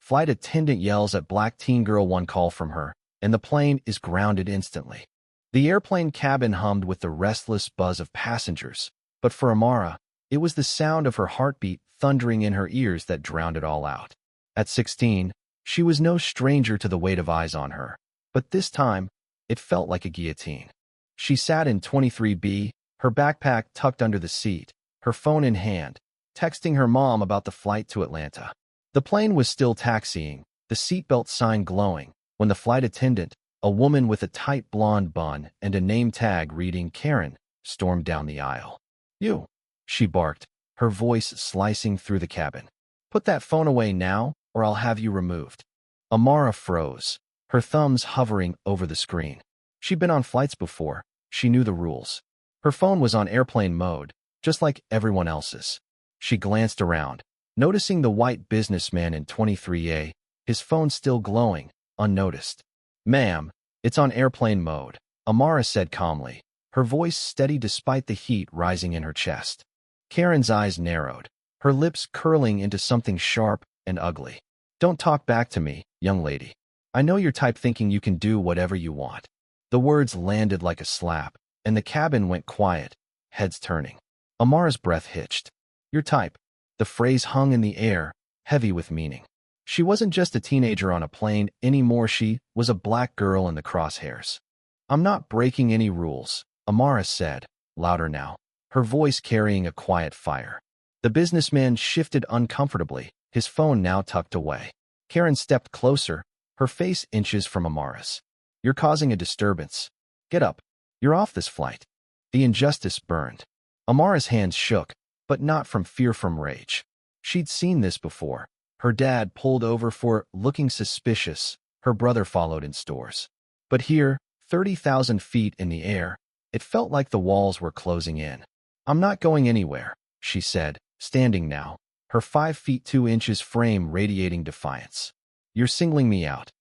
Flight attendant yells at black teen girl one call from her, and the plane is grounded instantly. The airplane cabin hummed with the restless buzz of passengers, but for Amara, it was the sound of her heartbeat thundering in her ears that drowned it all out. At 16, she was no stranger to the weight of eyes on her, but this time, it felt like a guillotine. She sat in 23B, her backpack tucked under the seat, her phone in hand, texting her mom about the flight to Atlanta. The plane was still taxiing, the seatbelt sign glowing, when the flight attendant, a woman with a tight blonde bun and a name tag reading Karen, stormed down the aisle. "You," she barked, her voice slicing through the cabin. "Put that phone away now, or I'll have you removed." Amara froze, her thumbs hovering over the screen. She'd been on flights before, she knew the rules. Her phone was on airplane mode, just like everyone else's. She glanced around, noticing the white businessman in 23A, his phone still glowing, unnoticed. "Ma'am, it's on airplane mode," Amara said calmly, her voice steady despite the heat rising in her chest. Karen's eyes narrowed, her lips curling into something sharp and ugly. "Don't talk back to me, young lady. I know your type thinking you can do whatever you want." The words landed like a slap, and the cabin went quiet, heads turning. Amara's breath hitched. "Your type." The phrase hung in the air, heavy with meaning. She wasn't just a teenager on a plane anymore, she was a black girl in the crosshairs. "I'm not breaking any rules," Amara said, louder now, her voice carrying a quiet fire. The businessman shifted uncomfortably, his phone now tucked away. Karen stepped closer, her face inches from Amara's. "You're causing a disturbance. Get up. You're off this flight." The injustice burned. Amara's hands shook, but not from fear, from rage. She'd seen this before. Her dad pulled over for looking suspicious, her brother followed in stores. But here, 30,000 feet in the air, it felt like the walls were closing in. "I'm not going anywhere," she said, standing now, her 5 feet 2 inches frame radiating defiance. "You're singling me out."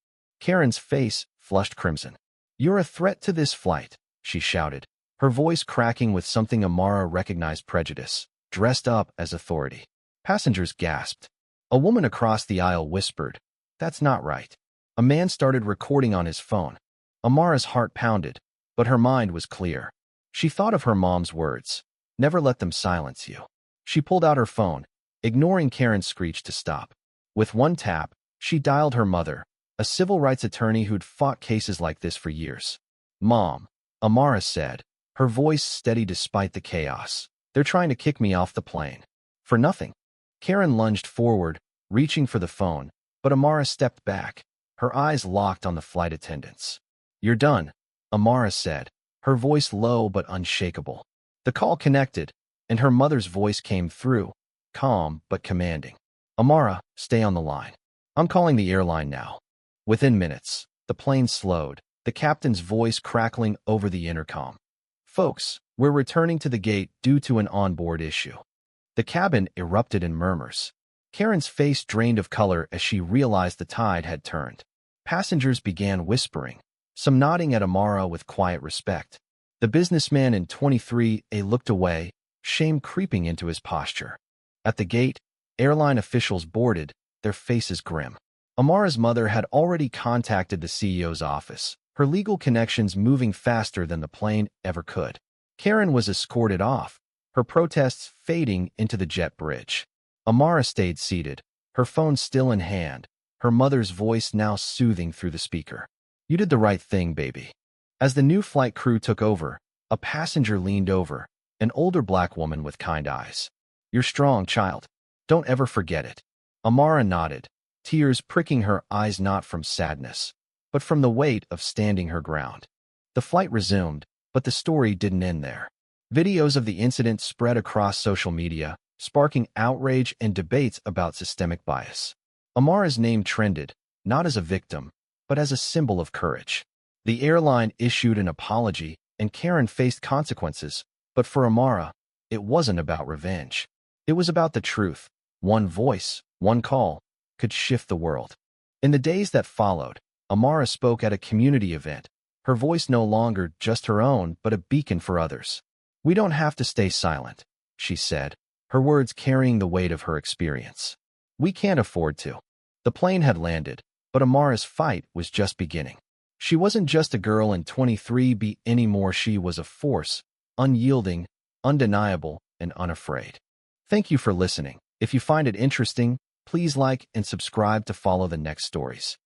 Karen's face flushed crimson. "You're a threat to this flight," she shouted, her voice cracking with something Amara recognized: prejudice, dressed up as authority. Passengers gasped. A woman across the aisle whispered, "That's not right." A man started recording on his phone. Amara's heart pounded, but her mind was clear. She thought of her mom's words, "Never let them silence you." She pulled out her phone, ignoring Karen's screech to stop. With one tap, she dialed her mother, a civil rights attorney who'd fought cases like this for years. "Mom," Amara said, her voice steady despite the chaos. "They're trying to kick me off the plane." "For nothing." Karen lunged forward, reaching for the phone, but Amara stepped back, her eyes locked on the flight attendants. "You're done," Amara said, her voice low but unshakable. The call connected, and her mother's voice came through, calm but commanding. "Amara, stay on the line. I'm calling the airline now." Within minutes, the plane slowed, the captain's voice crackling over the intercom. "Folks, we're returning to the gate due to an onboard issue." The cabin erupted in murmurs. Karen's face drained of color as she realized the tide had turned. Passengers began whispering, some nodding at Amara with quiet respect. The businessman in 23A looked away, shame creeping into his posture. At the gate, airline officials boarded, their faces grim. Amara's mother had already contacted the CEO's office, her legal connections moving faster than the plane ever could. Karen was escorted off, her protests fading into the jet bridge. Amara stayed seated, her phone still in hand, her mother's voice now soothing through the speaker. "You did the right thing, baby." As the new flight crew took over, a passenger leaned over, an older black woman with kind eyes. "You're strong, child. Don't ever forget it." Amara nodded, tears pricking her eyes not from sadness, but from the weight of standing her ground. The flight resumed, but the story didn't end there. Videos of the incident spread across social media, sparking outrage and debates about systemic bias. Amara's name trended, not as a victim, but as a symbol of courage. The airline issued an apology, and Karen faced consequences, but for Amara, it wasn't about revenge. It was about the truth. One voice, one call, could shift the world. In the days that followed, Amara spoke at a community event, her voice no longer just her own, but a beacon for others. "We don't have to stay silent," she said, her words carrying the weight of her experience. "We can't afford to." The plane had landed, but Amara's fight was just beginning. She wasn't just a girl in 23B anymore, she was a force, unyielding, undeniable, and unafraid. Thank you for listening. If you find it interesting, please like and subscribe to follow the next stories.